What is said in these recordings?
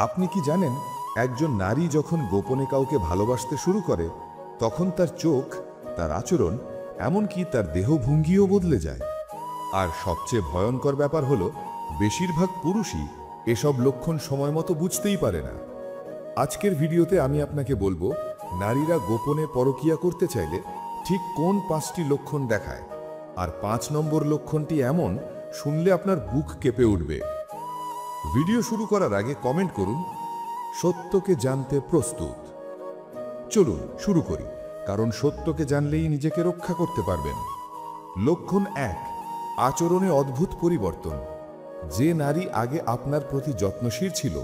আপনি কি জানেন, একজন নারী যখন গোপনে কাউকে ভালোবাসতে শুরু করে তখন তার চোখ, তার আচরণ, এমনকি তার দেহভঙ্গিও বদলে যায়। আর সবচেয়ে ভয়ঙ্কর ব্যাপার হলো, বেশিরভাগ পুরুষই এসব লক্ষণ সময় মতো বুঝতেই পারে না। আজকের ভিডিওতে আমি আপনাকে বলবো, নারীরা গোপনে পরকীয়া করতে চাইলে ঠিক কোন 5টি লক্ষণ দেখায়। আর 5 নম্বর লক্ষণটি এমন, শুনলে আপনার বুক কেঁপে উঠবে। ভিডিও শুরু করার আগে কমেন্ট করুন, সত্যকে জানতে প্রস্তুত। চলুন শুরু করি, কারণ সত্যকে জানলেই নিজেকে রক্ষা করতে পারবেন। লক্ষণ 1, আচরণে অদ্ভুত পরিবর্তন। যে নারী আগে আপনার প্রতি যত্নশীল ছিল,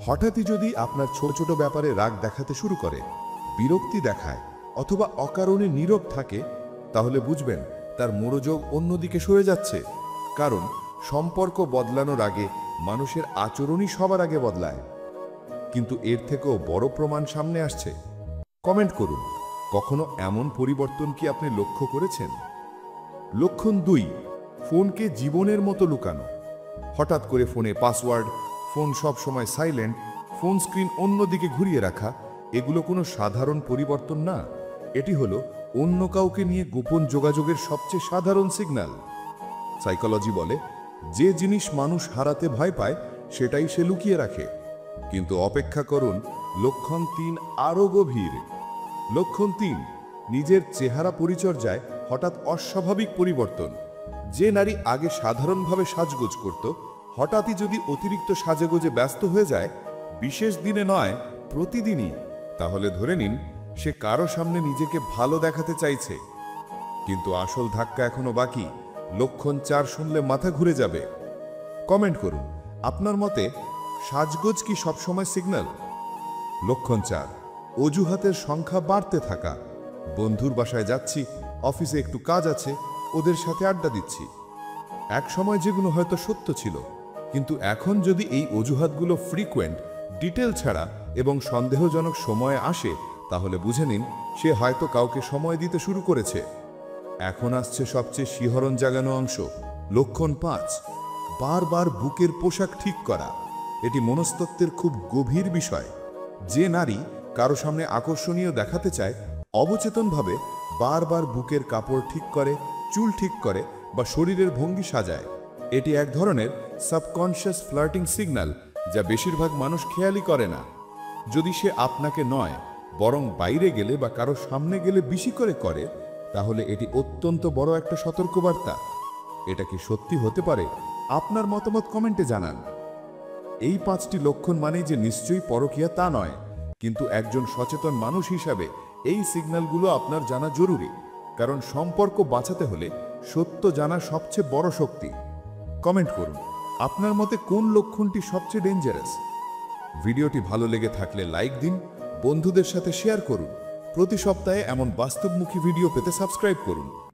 হঠাৎই যদি আপনার ছোট ছোট ব্যাপারে রাগ দেখাতে শুরু করে, বিরক্তি দেখায় অথবা অকারণে নীরব থাকে, তাহলে বুঝবেন তার মনোযোগ অন্যদিকে সরে যাচ্ছে। কারণ সম্পর্ক বদলানোর আগে মানুষের আচরণই সবার আগে বদলায়। কিন্তু এর থেকেও বড় প্রমাণ সামনে আসছে। কমেন্ট করুন, কখনো এমন পরিবর্তন কি আপনি লক্ষ্য করেছেন? লক্ষণ 2, ফোনকে জীবনের মতো লুকানো। হঠাৎ করে ফোনে পাসওয়ার্ড, ফোন সব সময় সাইলেন্ট, ফোন স্ক্রিন অন্যদিকে ঘুরিয়ে রাখা, এগুলো কোনো সাধারণ পরিবর্তন না। এটি হলো অন্য কাউকে নিয়ে গোপন যোগাযোগের সবচেয়ে সাধারণ সিগন্যাল। সাইকোলজি বলে, যে জিনিস মানুষ হারাতে ভয় পায় সেটাই সে লুকিয়ে রাখে। কিন্তু অপেক্ষা করুন, লক্ষণ 3 আরও গভীর। লক্ষণ 3, নিজের চেহারা পরিচর্যায় হঠাৎ অস্বাভাবিক পরিবর্তন। যে নারী আগে সাধারণভাবে সাজগোজ করত, হঠাৎই যদি অতিরিক্ত সাজেগোজে ব্যস্ত হয়ে যায়, বিশেষ দিনে নয় প্রতিদিনই, তাহলে ধরে নিন সে কারো সামনে নিজেকে ভালো দেখাতে চাইছে। কিন্তু আসল ধাক্কা এখনো বাকি। লক্ষণ 4 শুনলে মাথা ঘুরে যাবে। কমেন্ট করুন, আপনার মতে সাজগোজ কি সবসময় সিগন্যাল? লক্ষণ 4, অজুহাতের সংখ্যা বাড়তে থাকা। বন্ধুর বাসায় যাচ্ছি, অফিসে একটু কাজ আছে, ওদের সাথে আড্ডা দিচ্ছি। এক সময় যেগুলো হয়তো সত্য ছিল, কিন্তু এখন যদি এই অজুহাতগুলো ফ্রিকোয়েন্ট, ডিটেল ছাড়া এবং সন্দেহজনক সময়ে আসে, তাহলে বুঝে নিন সে হয়তো কাউকে সময় দিতে শুরু করেছে। এখন আসছে সবচেয়ে শিহরণ জাগানো অংশ। লক্ষণ 5, বারবার বুকের পোশাক ঠিক করা। এটি মনস্তত্ত্বের খুব গভীর বিষয়। যে নারী কারো সামনে আকর্ষণীয় দেখাতে চায়, অবচেতনভাবে বারবার বুকের কাপড় ঠিক করে, চুল ঠিক করে বা শরীরের ভঙ্গি সাজায়, এটি এক ধরনের সাবকনশিয়াস ফ্লার্টিং সিগন্যাল, যা বেশিরভাগ মানুষ খেয়ালই করে না। যদি সে আপনাকে নয়, বরং বাইরে গেলে বা কারো সামনে গেলে বেশি করে, তাহলে এটি অত্যন্ত বড় একটা সতর্কবার্তা। এটা কি সত্যি হতে পারে? আপনার মতামত কমেন্টে জানান। এই 5টি লক্ষণ মানেই যে নিশ্চয়ই পরকীয়া তা নয়, কিন্তু একজন সচেতন মানুষ হিসাবে এই সিগন্যালগুলো আপনার জানা জরুরি। কারণ সম্পর্ক বাঁচাতে হলে সত্য জানা সবচেয়ে বড় শক্তি। কমেন্ট করুন, আপনার মতে কোন লক্ষণটি সবচেয়ে ডেঞ্জারাস? ভিডিওটি ভালো লেগে থাকলে লাইক দিন, বন্ধুদের সাথে শেয়ার করুন। প্রতি সপ্তাহে এমন বাস্তবমুখী ভিডিও পেতে সাবস্ক্রাইব করুন।